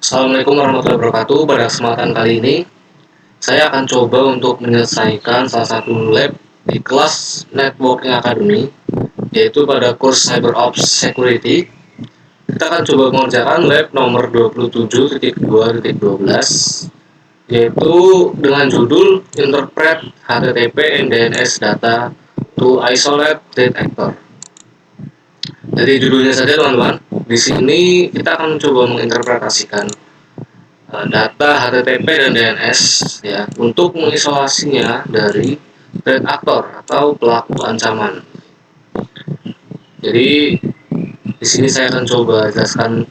Assalamualaikum warahmatullahi wabarakatuh. Pada kesempatan kali ini, saya akan coba untuk menyelesaikan salah satu lab di kelas Networking Academy, yaitu pada course Cyber Ops Security. Kita akan coba mengerjakan lab nomor 27.2.12, yaitu dengan judul Interpret HTTP and DNS Data to Isolate Threat Actor. Jadi judulnya saja teman-teman. Di sini kita akan mencoba menginterpretasikan data HTTP dan DNS ya untuk mengisolasinya dari threat actor atau pelaku ancaman. Jadi di sini saya akan coba jelaskan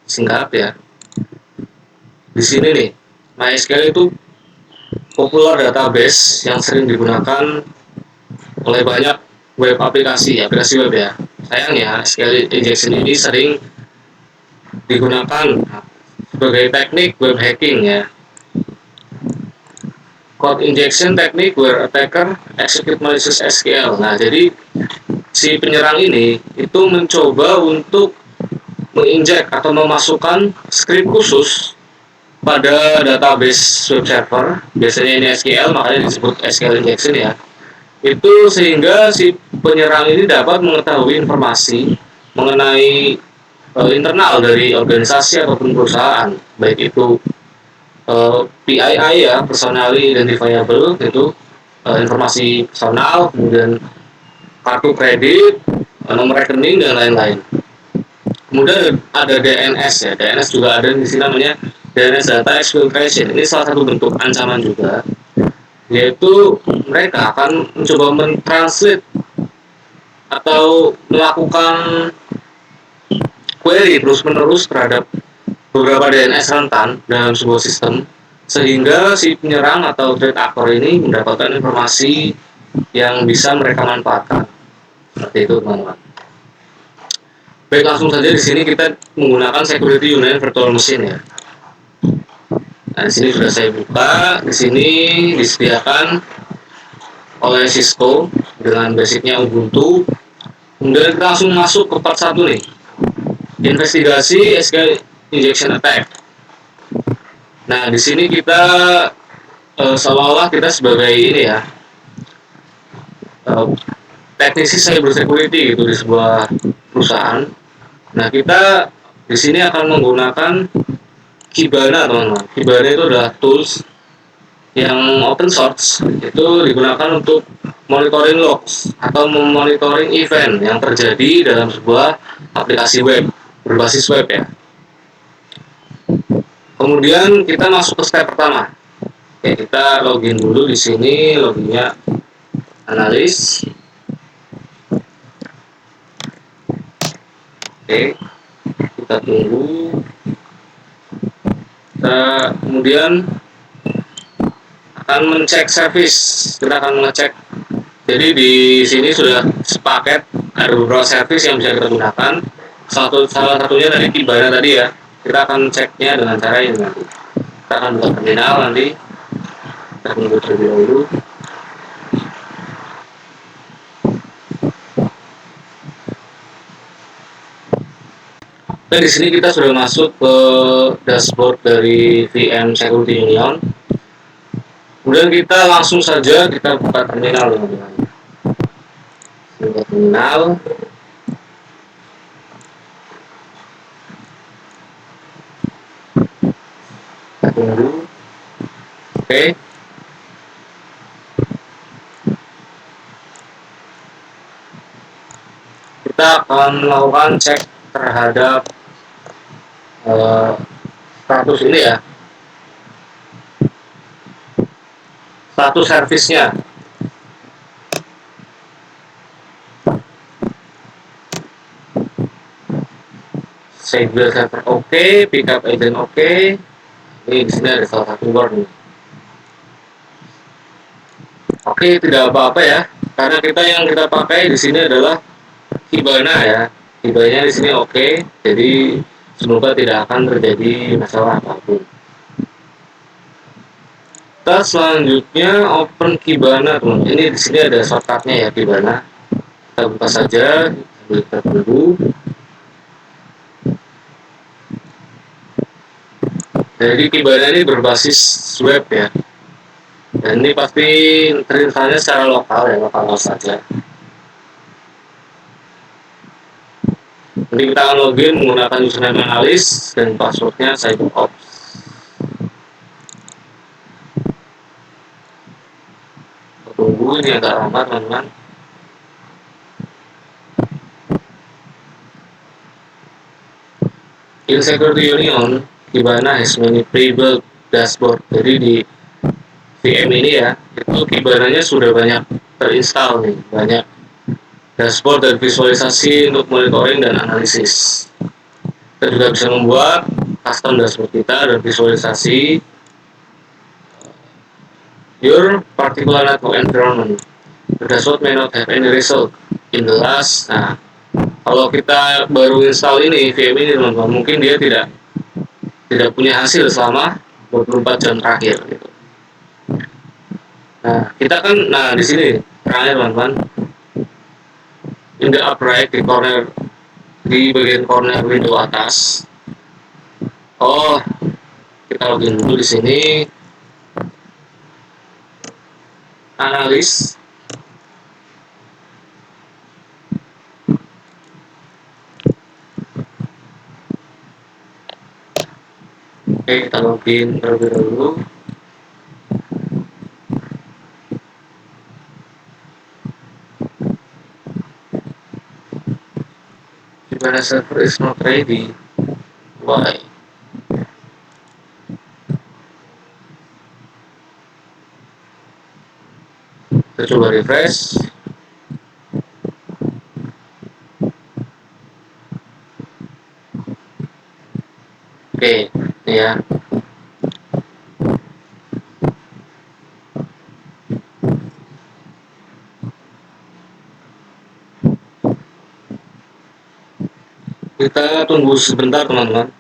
singkat ya. Di sini nih, MySQL itu populer database yang sering digunakan oleh banyak web aplikasi web ya. Sayangnya SQL injection ini sering digunakan sebagai teknik web hacking ya. Code injection technique where attacker execute malicious SQL. Nah, jadi si penyerang ini itu mencoba untuk menginjek atau memasukkan script khusus pada database web server. Biasanya ini SQL, makanya disebut SQL injection ya. Itu sehingga si penyerang ini dapat mengetahui informasi mengenai internal dari organisasi ataupun perusahaan, baik itu PII ya, personally identifiable, itu informasi personal, kemudian kartu kredit, nomor rekening dan lain-lain. Kemudian ada DNS ya, DNS juga ada di sini namanya DNS Data Exfiltration. Ini salah satu bentuk ancaman juga, yaitu mereka akan mencoba mentranslate atau melakukan query terus-menerus terhadap beberapa DNS rentan dalam sebuah sistem, sehingga si penyerang atau threat actor ini mendapatkan informasi yang bisa mereka manfaatkan. Seperti itu teman-teman. Baik, langsung saja di sini kita menggunakan Security Union Virtual Machine ya. Nah, di sini sudah saya buka. Di sini disediakan oleh Cisco dengan basicnya Ubuntu. Kemudian kita langsung masuk ke part 1 nih. Investigasi SQL injection attack. Nah, di sini kita seolah-olah kita sebagai ini ya, teknisi cyber security gitu di sebuah perusahaan. Nah, kita di sini akan menggunakan Kibana, teman-teman. Kibana itu adalah tools yang open source, itu digunakan untuk monitoring logs atau memonitoring event yang terjadi dalam sebuah aplikasi web berbasis web ya. Kemudian kita masuk ke step pertama. Oke, kita login dulu di sini, loginnya analis. Oke, kita tunggu. Kita kemudian akan mencek service. Kita akan mengecek. Jadi di sini sudah sepaket ada beberapa service yang bisa kita gunakan. Salah satunya dari Kibana tadi ya. Kita akan ceknya dengan cara ini nanti. Kita akan buka terminal nanti. Kita tunggu terlebih dahulu. Dan di sini kita sudah masuk ke dashboard dari VM Security Union. Kemudian kita langsung saja kita buka terminal teman-teman. Buka terminal. Kita tunggu. Oke. Kita akan melakukan cek terhadap status ini ya, status servisnya. Segel server oke, pickup agent oke. Ini di sini ada salah satu word nih. Oke, tidak apa-apa ya, karena yang kita pakai di sini adalah Kibana ya. Kibana di sini oke, jadi semoga tidak akan terjadi masalah apapun. Kita selanjutnya open Kibana teman. Ini di sini ada shortcutnya ya Kibana. Kita buka saja, kita tunggu. Jadi Kibana ini berbasis web ya, dan ini pasti terinstallnya secara lokal ya, lokal saja. Nanti kita akan login menggunakan username analis dan passwordnya CyberOps. Tunggu ini agak lama teman-teman. In Security Union, Kibana has many pre-built dashboard. Jadi di VM ini ya, itu Kibana-nya sudah banyak terinstall nih, banyak dashboard dan visualisasi untuk monitoring dan analisis. Kita juga bisa membuat custom dashboard kita dan visualisasi your particular network environment. The dashboard may not have any result in the last. Nah, kalau kita baru install ini VM ini teman-teman, mungkin dia tidak punya hasil selama 24 jam terakhir gitu. Nah, kita kan di sini terakhir teman-teman, in the upper right di corner, di bagian corner window atas. Oh, kita login dulu di sini. Analis. Oke, kita login terlebih dahulu. Kibana server is not ready. Why? Kita coba refresh. Oke, ini ya. Kita tunggu sebentar teman-teman.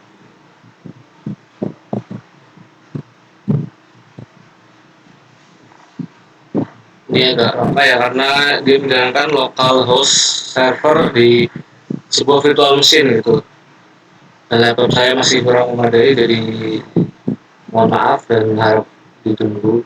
Ini agak lama ya karena dia menjalankan local host server di sebuah virtual machine gitu. Dan laptop saya masih kurang memadai, jadi mohon maaf dan harap ditunggu.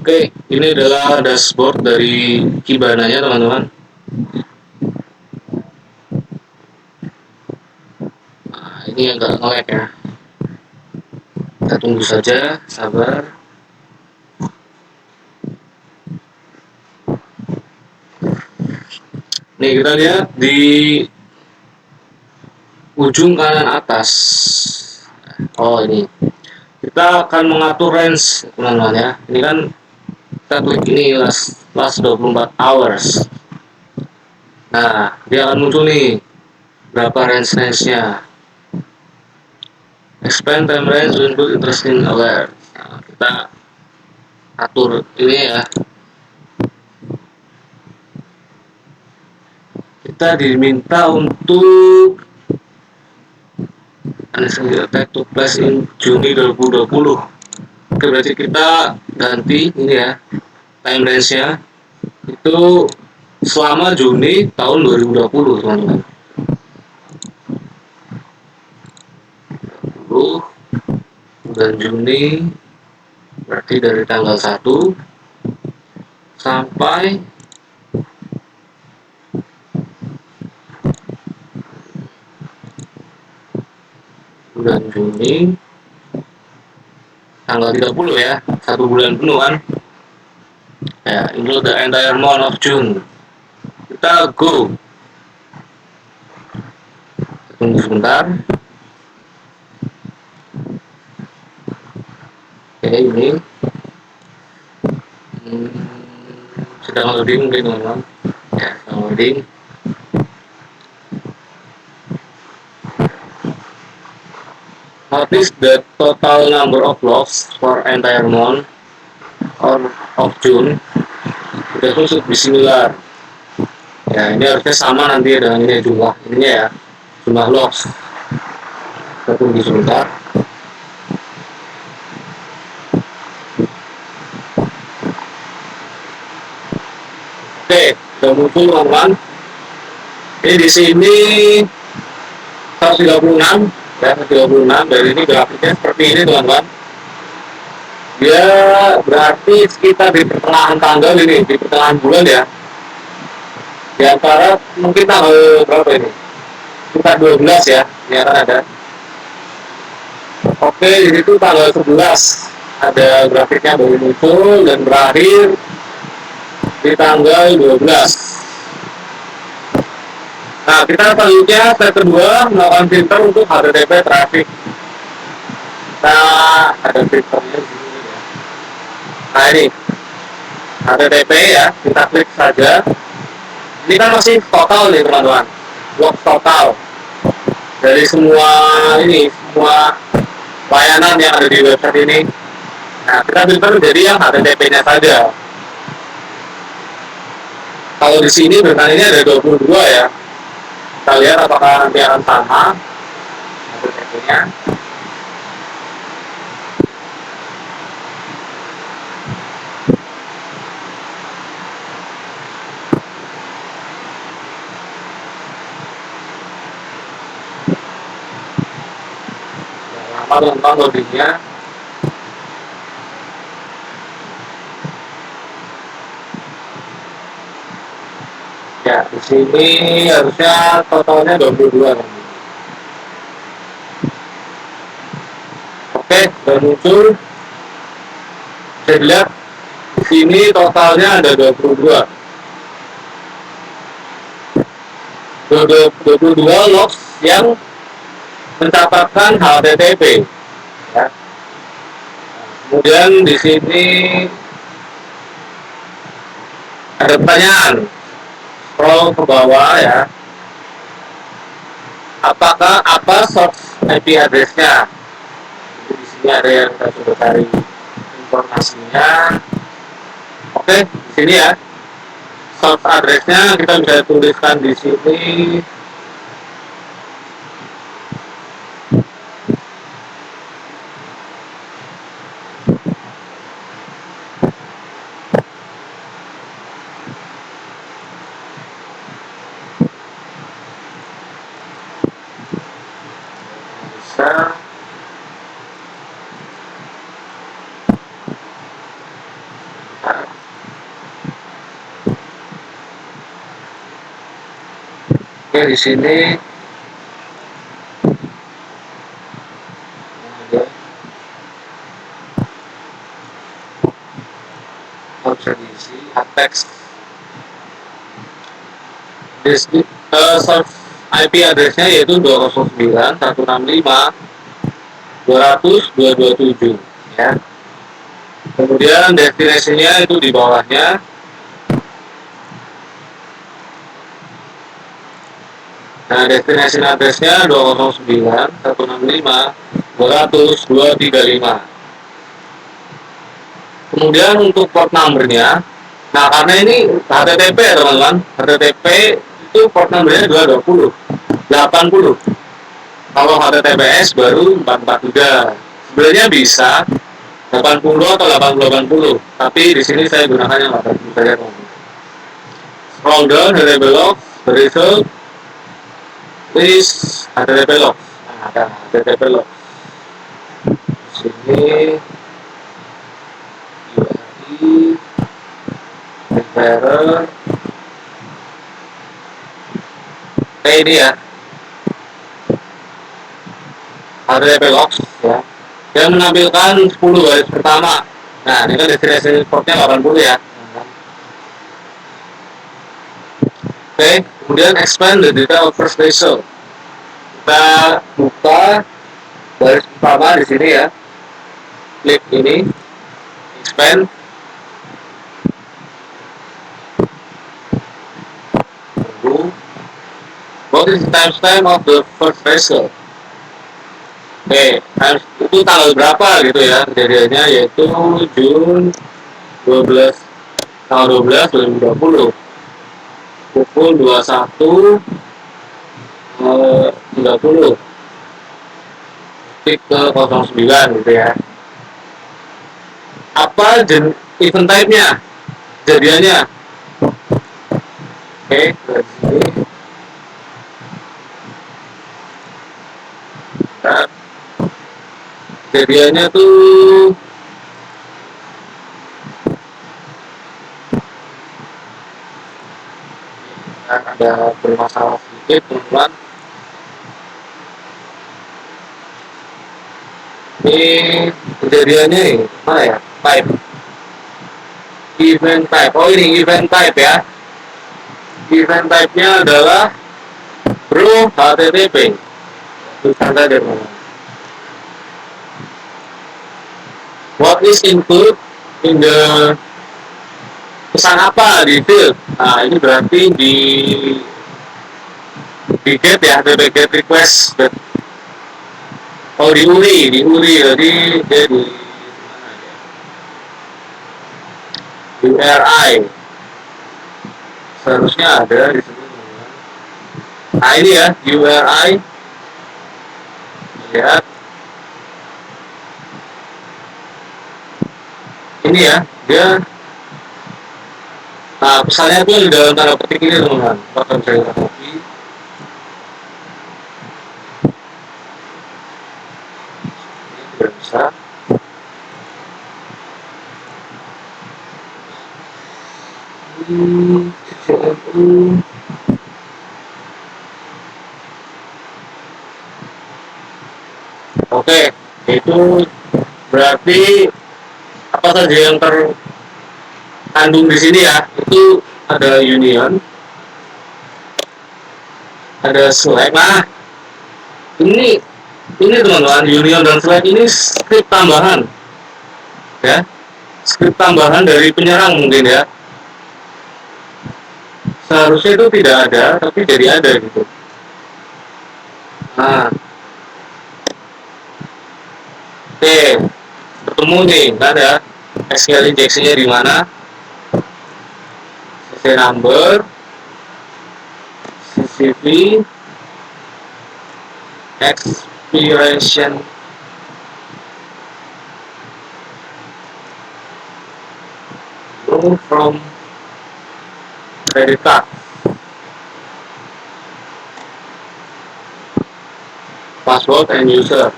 Oke, ini adalah dashboard dari Kibana-nya teman-teman. Nah, ini agak nge-lag ya. Kita tunggu saja, sabar. Nih kita lihat di ujung kanan atas. Oh ini, kita akan mengatur range teman-teman ya. Ini kan kita klik ini last 24 hours. Nah, dia akan muncul nih berapa range-nya. Expand time range to include interesting alert. Nah, kita atur ini ya. Kita diminta untuk attack to place in Juni 2020. Oke, berarti kita ganti ini ya, time range-nya itu selama Juni tahun 2020 teman-teman. 20 bulan Juni berarti dari tanggal 1 sampai bulan Juni tanggal 30 ya, 1 bulan penuh kan ya, include the entire month of June. Kita go, tunggu sebentar. Oke, ini sedang loading mungkin teman-teman ya, sedang loading. Notice the total number of logs for entire month or of June. Itu should be similar. Ya, ini harusnya sama nanti dengan ini jumlah ininya ya, jumlah logs. Kita tunggu sebentar. Oke, sudah muncul teman-teman. Ini di sini 136 ya, 136 dari ini grafiknya seperti ini teman-teman. Dia berarti sekitar di pertengahan tanggal ini, di pertengahan bulan ya. Di antara mungkin tanggal berapa ini? Sekitar 12 ya, ini akan ada. Oke, di situ tanggal 11 ada grafiknya baru muncul dan berakhir di tanggal 12. Nah, kita selanjutnya step kedua melakukan filter untuk HTTP traffic. Nah, ada filternya di sini ya. Nah, ini HTTP ya, kita klik saja. Ini kan masih total nih teman-teman, log total dari semua layanan yang ada di website ini. Nah, kita filter jadi yang HTTP-nya saja. Kalau di sini berarti ini ada 22 ya. Kita lihat apakah nanti akan sama HTTP-nya. Lama teman-teman loadingnya. Ya, di sini harusnya totalnya 22. Oke, sudah muncul. Saya lihat di sini totalnya ada 22. 22 logs yang mencatatkan HTTP. Ya. Kemudian di sini ada pertanyaan. Scroll ke bawah ya. Apa source IP address-nya? Di sini ada yang kita coba cari informasinya. Oke, di sini ya. Source address-nya kita bisa tuliskan di sini. Bisa Oke, di sini bisa diisi teks. Source IP address-nya yaitu 209.165.200.227 ya. Kemudian destinasinya itu di bawahnya. Nah, destination address-nya 209.165.200.235. Kemudian untuk port number-nya, nah karena ini HTTP ya teman-teman, HTTP itu port number-nya 220, 80. Kalau HTTPS baru 443. Sebenarnya bisa 80 atau 8080, tapi di sini saya gunakan yang 80 saja teman-teman. Scroll down HTTP log, the result is HTTP log. Nah, ada HTTP log. Di sini URI error. Ini ya HTTP logs ya, yang menampilkan 10 baris pertama. Nah, ini kan destinasi portnya 80 ya. Oke, kemudian expand the data of first result. Kita buka baris pertama di sini ya. Klik ini, expand. Tunggu. What is the timestamp of the first result? Itu tanggal berapa gitu ya kejadiannya, yaitu Jun 12 tanggal 12 2020 pukul 21 30 detik ke 09 gitu ya. Apa event type-nya, kejadiannya? Oke, dari sini. Nah, kejadiannya tuh ada bermasalah sedikit teman-teman. Ini kejadiannya ini mana ya, type event type. Oh, ini event type ya. Event type-nya adalah bro HTTP. Tulisan tadi teman-teman. What is included in the pesan apa di field? Nah, ini berarti di get ya, the get request. Oh, di URI tadi dia di URI seharusnya ada di sini. Nah, ini ya URI, lihat ini ya, dia nah pesannya itu di dalam tanda petik ini teman-teman. Kita bisa lihat kopi, ini tidak bisa. Oke, itu berarti apa saja yang terkandung di sini ya? Itu ada union, ada select. Nah, ini teman-teman, union dan select ini script tambahan ya, script tambahan dari penyerang mungkin ya. Seharusnya itu tidak ada, tapi jadi ada gitu. Nah, oke, ketemu nih, nggak ada SQL injection-nya di mana? CC number, CCV, expiration from credit card, password and user.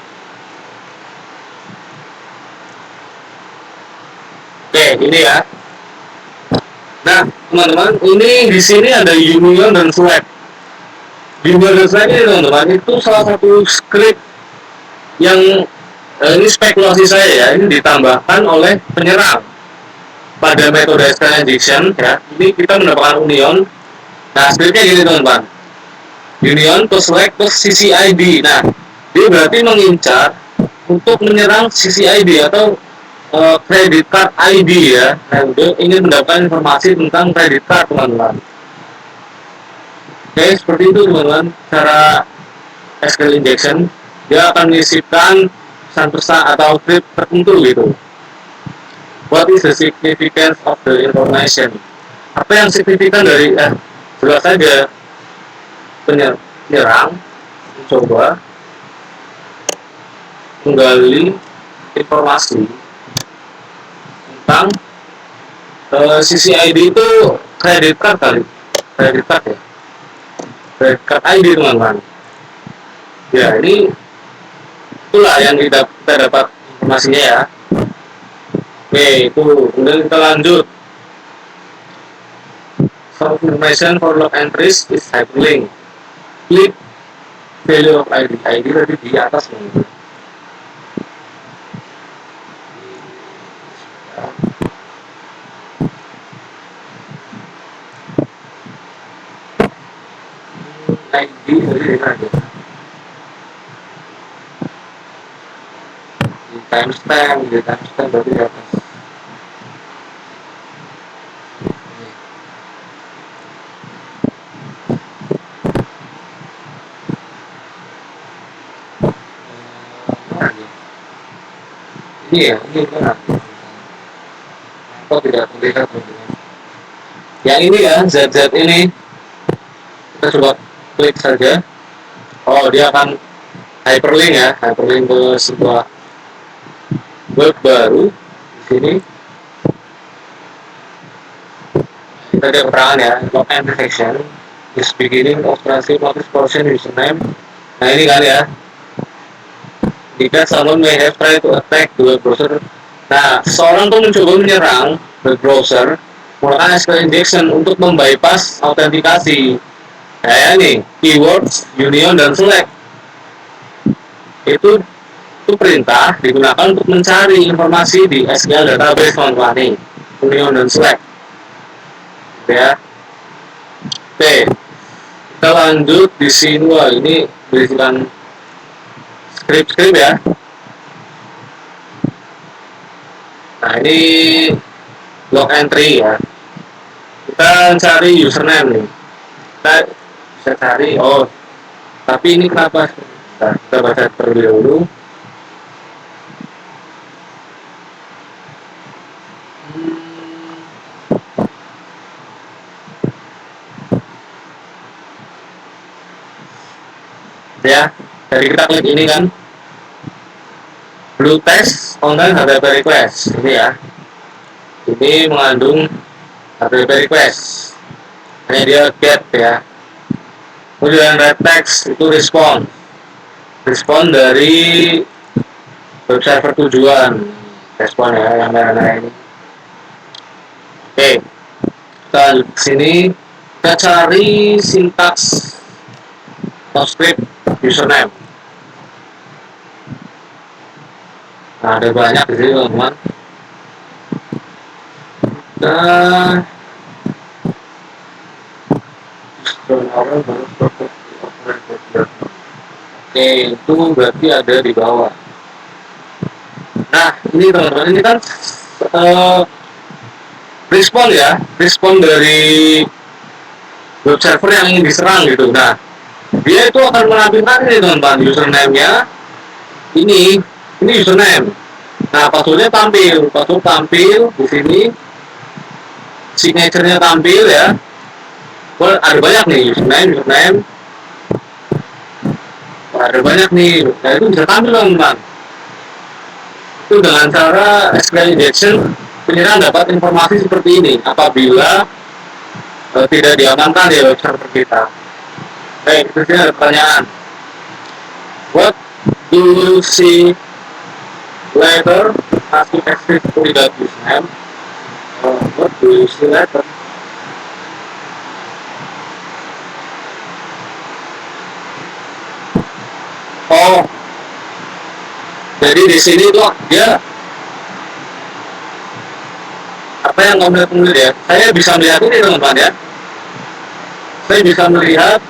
Oke, ini ya. Nah, teman-teman, ini di sini ada union dan select. Union dan select ini teman-teman, itu salah satu script yang ini spekulasi saya ya, ini ditambahkan oleh penyerang pada metode SQL injection ya. Ini kita mendapatkan union. Nah, scriptnya gini teman-teman, union plus select plus CCID. Nah, dia berarti mengincar untuk menyerang CCID atau credit card ID ya. Nah, untuk ingin mendapatkan informasi tentang credit card teman-teman. Oke, seperti itu teman-teman cara SQL injection. Dia akan menyisipkan pesan-pesan atau script tertentu gitu. What is the significance of the information? Apa yang signifikan dari jelas saja penyerang mencoba menggali informasi tentang CCID itu credit card kali, credit card ya, credit card ID teman-teman. Ya, ini itulah yang kita dapat informasinya ya. Oke, itu kemudian kita lanjut. Some information for log entries is hyperlink. Klik value of ID. ID tadi di atas teman-teman. ID tadi aja. Di timestamp berarti di atas. Iya, ini kan. Kok tidak terlihat? Yang ini ya, ZZ ini kita coba klik saja. Oh, dia akan hyperlink ya, hyperlink ke sebuah web baru di sini. Kita ada keterangan ya, log and detection is beginning operasi notice portion username. Nah ini kan ya, jika someone may have tried to attack the web browser. Nah, seorang tuh mencoba menyerang web browser menggunakan SQL injection untuk membypass autentikasi. Kayak nih, keywords, union, dan select. Itu perintah digunakan untuk mencari informasi di SQL database teman-teman nih, union dan select. Ya. Oke, kita lanjut di sini. Wah, ini berisikan script ya. Nah, ini log entry ya. Kita cari username nih. Kita bisa cari, oh, tapi ini kenapa? Nah, kita baca terlebih dahulu. Ya, dari kita klik ini kan, blue text contain HTTP request ini ya. Ini mengandung HTTP request. Hanya dia get ya. Kemudian red text itu respon dari web server tujuan, respon ya yang merah-merah ini. Oke, kita lanjut ke sini. Kita cari sintaks script username. Nah, ada banyak di sini teman-teman. Nah, oke, itu berarti ada di bawah. Nah, ini teman-teman, ini kan respon dari web server yang ingin diserang gitu. Nah, dia itu akan menampilkan ini teman-teman, username-nya ini username. Nah, password tampil di sini, signature-nya tampil ya. Well, ada banyak nih username. Ada banyak nih. Nah, itu bisa tampil teman-teman. Itu dengan cara SQL injection, penyerang dapat informasi seperti ini apabila tidak diamankan di web server kita. Baik, di sini ada pertanyaan. What do you see later as you exit to the username? What do you see later? Oh, jadi di sini tuh dia apa yang kamu lihat ya? Saya bisa melihat ini teman-teman ya. Saya bisa melihat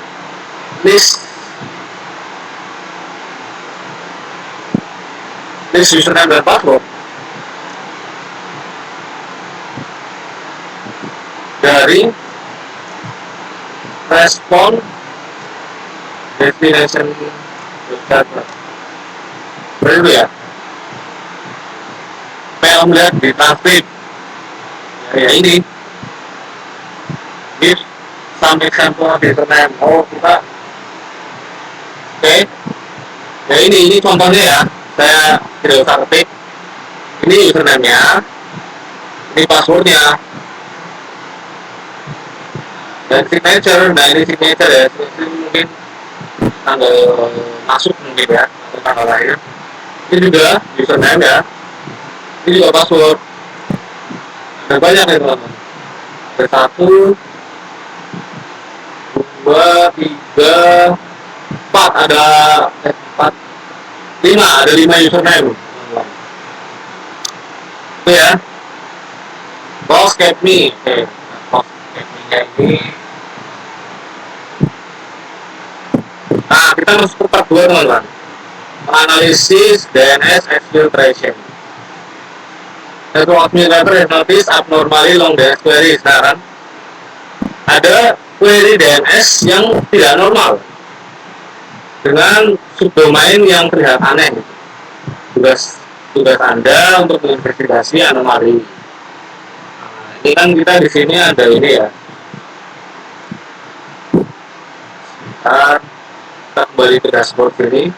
list username dan password dari respon destination server. Begitu ya. Saya melihat di transcript ya ini give some example of username. Oh, kita oke. Ya ini contohnya ya. Saya tidak usah ketik. Ini username-nya, ini passwordnya, dan signature. Nah, ini signature ya. Ini mungkin tanggal masuk mungkin ya, atau tanggal lahir. Ini juga username ya. Ini juga password. Ada banyak ya teman-teman. Ada 1, 2, 3, 4 ada 4, 5 ada 5 username. Itu ya. Boss get me. Oke. Boss get me-nya ini. Nah, kita masuk ke part 2 teman-teman. Analisis DNS exfiltration. Network administrator has noticed abnormally long DNS query. Sekarang ada query DNS yang tidak normal dengan subdomain yang terlihat aneh. Tugas tugas Anda untuk menginvestigasi anomali. Nah, ini kan kita di sini ada ini ya. Kita kembali ke dashboard ini.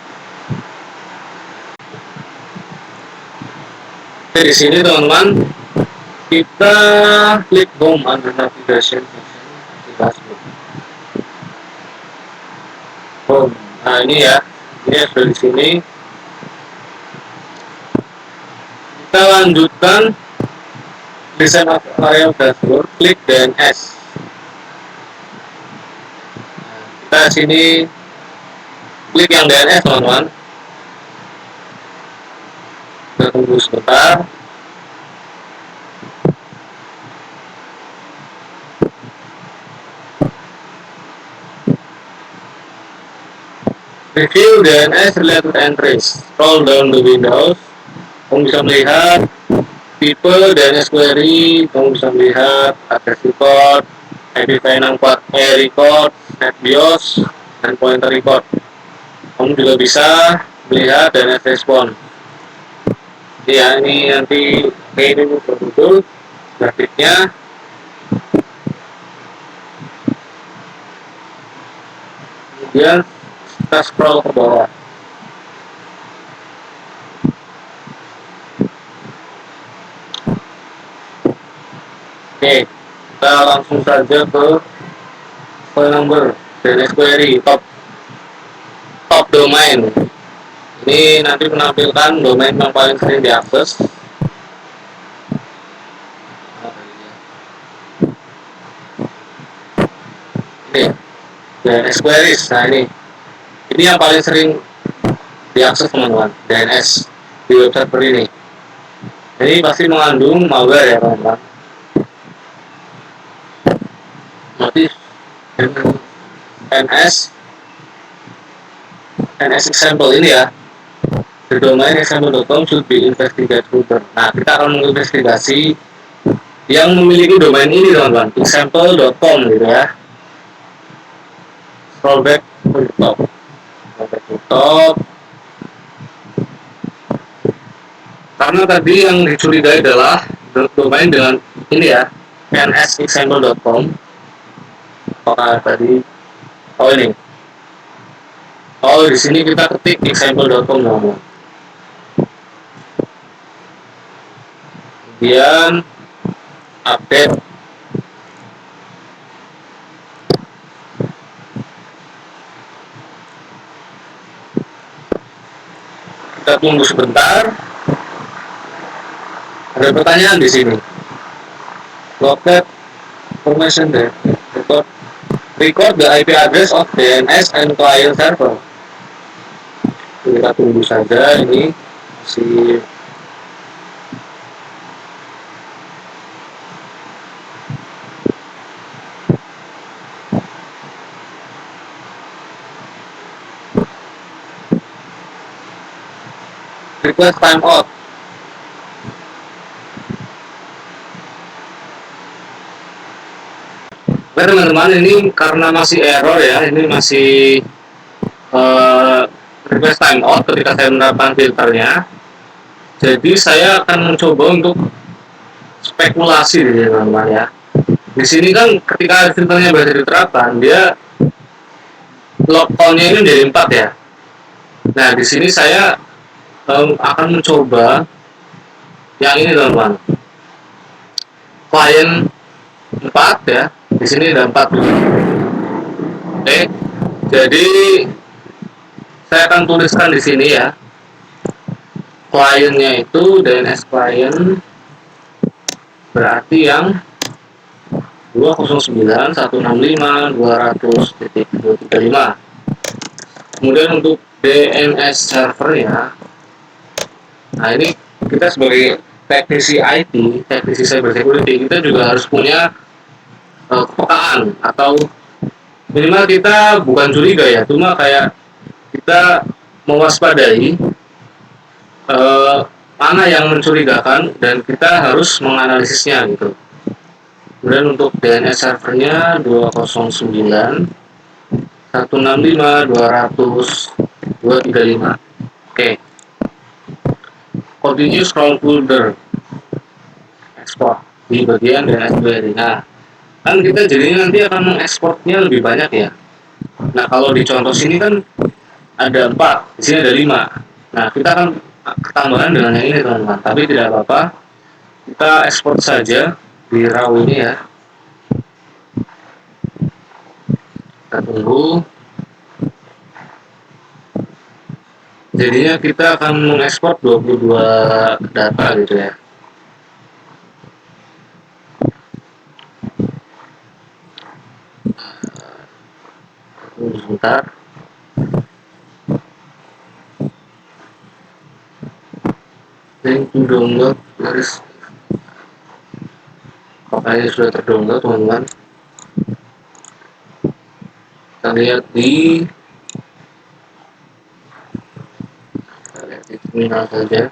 Oke, di sini teman-teman, kita klik home under navigation function di dashboard. Home. Nah ini ya, ini sudah di sini. Kita lanjutkan desain area dashboard, klik DNS. Kita sini klik yang DNS teman-teman. Kita tunggu sebentar. Review DNS related entries. Scroll down the windows. Kamu bisa melihat tipe DNS query, kamu bisa melihat address record, IP VNAM 4E record, net BIOS, dan pointer record. Kamu juga bisa melihat DNS response. Ya, ini nanti ini betul-betul grafiknya. Kemudian kita scroll ke bawah. Oke, kita langsung saja ke file number DNS query top domain. Ini nanti menampilkan domain yang paling sering diakses. Ini DNS queries. Nah ini yang paling sering diakses teman-teman, DNS di web server ini. Ini pasti mengandung malware ya teman-teman. Motif NS example ini ya, the domain example.com should be investigated further. Nah, kita akan menginvestigasi yang memiliki domain ini teman-teman, example.com gitu ya. Scroll back to the top. Karena tadi yang dicurigai adalah domain dengan ini ya, nsexample.com. Apakah tadi ini? Oh, di sini kita ketik example.com teman-teman. Kemudian update. Kita tunggu sebentar. Ada pertanyaan di sini. Locate information there. Record the IP address of DNS and client server. Kita tunggu saja, ini masih request timeout. Oke teman-teman, ini karena masih error ya, ini masih request timeout ketika saya menerapkan filternya. Jadi saya akan mencoba untuk spekulasi teman-teman ya. Di sini kan ketika filternya berhasil diterapkan, dia log count-nya ini menjadi 4 ya. Nah di sini saya akan mencoba yang ini teman-teman, client 4 ya. Di sini ada 4. Oke, jadi saya akan tuliskan di sini ya, kliennya itu DNS client berarti yang 209.165.200.235. Kemudian untuk DNS servernya, nah ini kita sebagai teknisi IT, teknisi cyber security, kita juga harus punya kepekaan, atau minimal kita bukan curiga ya, cuma kayak kita mewaspadai mana yang mencurigakan dan kita harus menganalisisnya gitu. Kemudian untuk DNS servernya 209.165.200.235. Oke. continue scroll folder export di bagian DNS query. Nah, kan kita jadinya nanti akan mengekspornya lebih banyak ya. Nah, kalau di contoh sini kan ada 4, di sini ada 5. Nah, kita akan ketambahan dengan yang ini teman-teman, tapi tidak apa-apa, kita ekspor saja di raw ini ya. Kita tunggu. Jadinya kita akan mengekspor 22 data gitu ya. Tunggu sebentar. Link to download garis. Apakah sudah terdownload teman-teman? Kita lihat di terminal saja.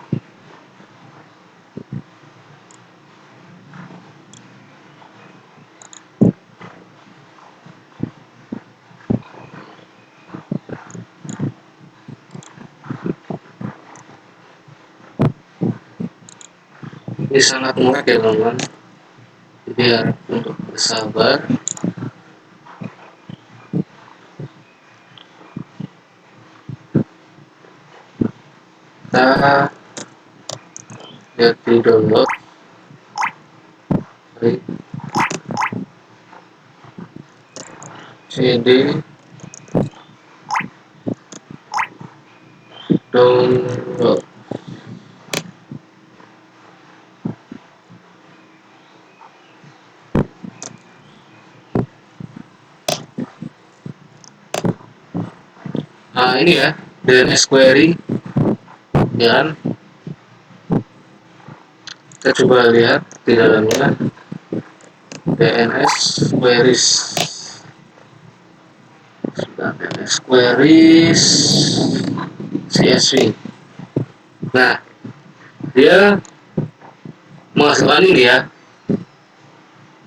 Ini sangat murah ya teman-teman, jadi untuk bersabar. Kita lihat di download. CD download. Nah ini ya DNS query, dan kita coba lihat di dalamnya DNS queries. DNS queries CSV. Nah, dia menghasilkan ini ya.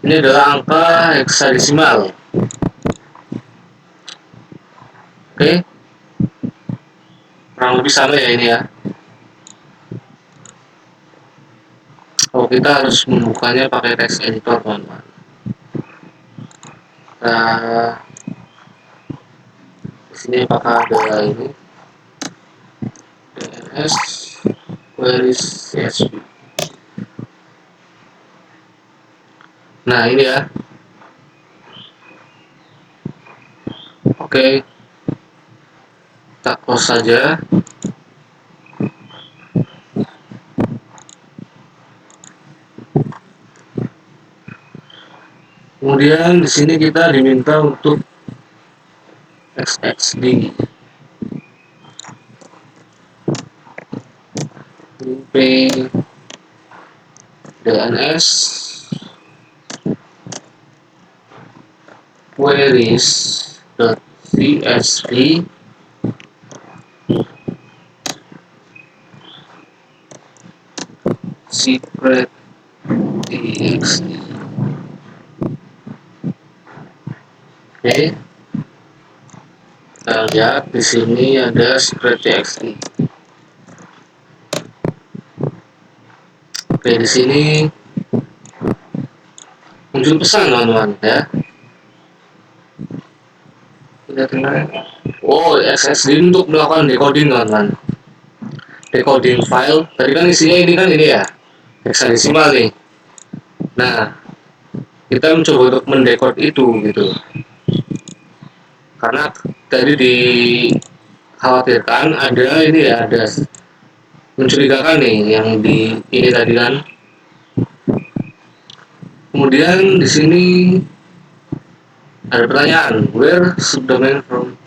Ini adalah angka heksadesimal. Oke, kurang lebih sama ya ini ya. Oh, kita harus membukanya pakai text editor teman-teman. Nah, di sini apakah ada ini DNS queries CSV. Nah ini ya. Oke, kita close saja. Kemudian di sini kita diminta untuk XXD DNS queries.csv secret txt. Oke, kita lihat di sini ada secret txt. Oke, di sini muncul pesan teman-teman ya. Oh, XXD untuk melakukan decoding teman-teman. Decoding file. Tadi kan isinya ini kan ini ya, heksadesimal nih. Nah, kita mencoba untuk mendekode itu gitu. Karena tadi dikhawatirkan ada ini ya, ada mencurigakan nih yang di ini tadi kan. Kemudian di sini ada pertanyaan, where subdomain from?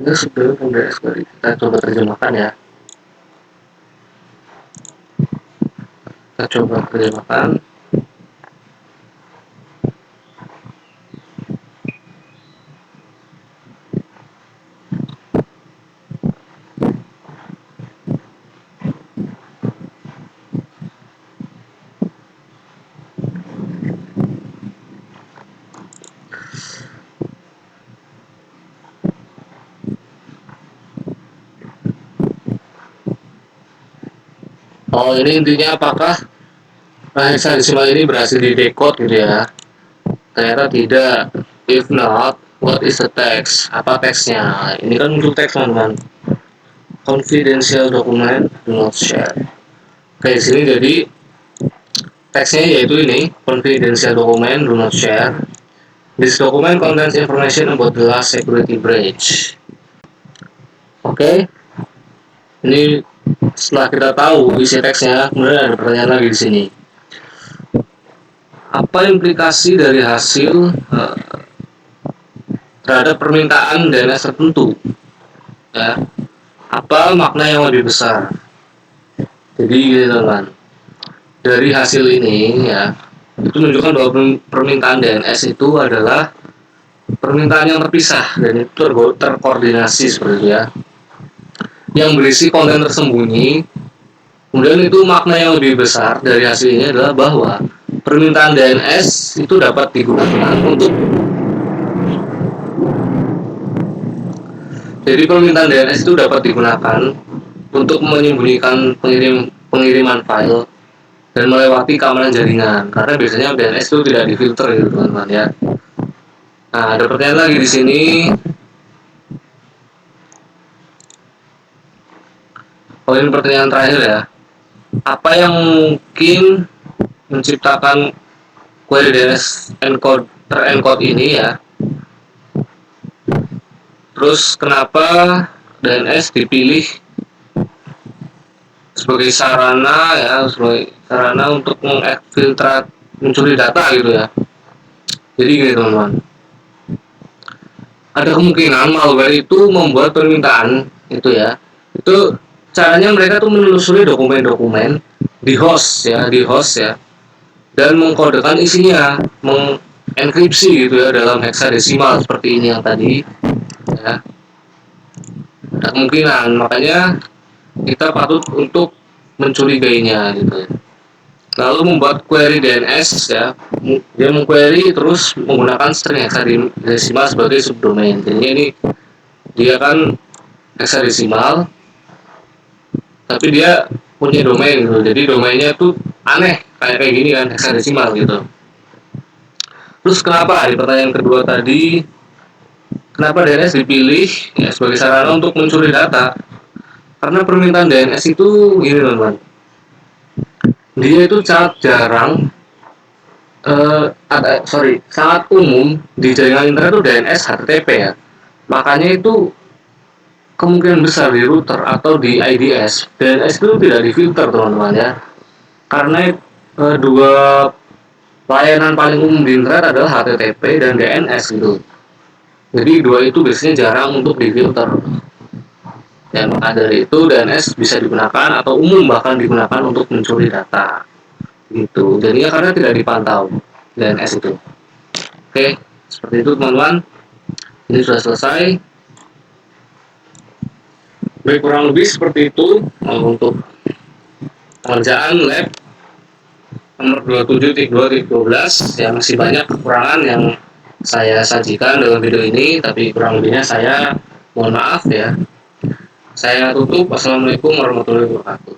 Ini subdomain from DNS query. Kita coba terjemahkan ya. Kita coba terjemahkan. Oh, ini intinya apakah hexadecimal ini berhasil didekode gitu ya? Ternyata tidak. If not, what is the text? Apa teksnya? Ini kan untuk teks, teman-teman. Confidential document do not share. Oke, sini jadi teksnya yaitu ini, confidential document do not share. This document contains information about the last security breach. Oke, ini setelah kita tahu isi teksnya, kemudian ada pertanyaan lagi di sini. Apa implikasi dari hasil terhadap permintaan DNS tertentu? Ya, apa makna yang lebih besar? Jadi gitu kan, dari hasil ini ya, itu menunjukkan bahwa permintaan DNS itu adalah permintaan yang terpisah dan itu terkoordinasi seperti itu ya, yang berisi konten tersembunyi. Kemudian itu makna yang lebih besar dari hasil ini adalah bahwa permintaan DNS itu dapat digunakan untuk permintaan DNS itu dapat digunakan untuk menyembunyikan pengiriman file dan melewati keamanan jaringan, karena biasanya DNS itu tidak difilter gitu teman-teman ya. Nah, ada pertanyaan lagi di sini. Oh, ini pertanyaan terakhir ya. Apa yang mungkin menciptakan query DNS terencode ini ya? Terus kenapa DNS dipilih sebagai sarana ya, sebagai sarana untuk mengfiltrate, mencuri data gitu ya. Jadi gini teman-teman, ada kemungkinan malware itu membuat permintaan itu ya, itu caranya mereka tuh menelusuri dokumen-dokumen di host ya, dan mengkodekan isinya, mengenkripsi gitu ya dalam hexadecimal seperti ini yang tadi ya. Ada kemungkinan, makanya kita patut untuk mencurigainya gitu ya. Lalu membuat query DNS ya, dia mengquery terus menggunakan string hexadecimal sebagai subdomain. Jadi ini dia kan hexadecimal, tapi dia punya domain gitu. Jadi domainnya tuh aneh kayak gini kan, hexadecimal gitu. Terus kenapa di pertanyaan kedua tadi, kenapa DNS dipilih ya sebagai sarana untuk mencuri data? Karena permintaan DNS itu gini teman-teman, dia itu sangat jarang sangat umum di jaringan internet itu DNS HTTP ya. Makanya itu kemungkinan besar di router atau di IDS DNS itu tidak difilter teman-teman ya. Karena dua layanan paling umum di internet adalah HTTP dan DNS gitu. Jadi dua itu biasanya jarang untuk difilter. Dan maka dari itu DNS bisa digunakan atau umum bahkan digunakan untuk mencuri data gitu. Jadinya karena tidak dipantau DNS itu. Oke, seperti itu teman-teman. Ini sudah selesai. Baik, kurang lebih seperti itu untuk pengerjaan lab nomor 27.2.12 ya. Masih banyak kekurangan yang saya sajikan dalam video ini, tapi kurang lebihnya saya mohon maaf ya. Saya tutup. Wassalamualaikum warahmatullahi wabarakatuh.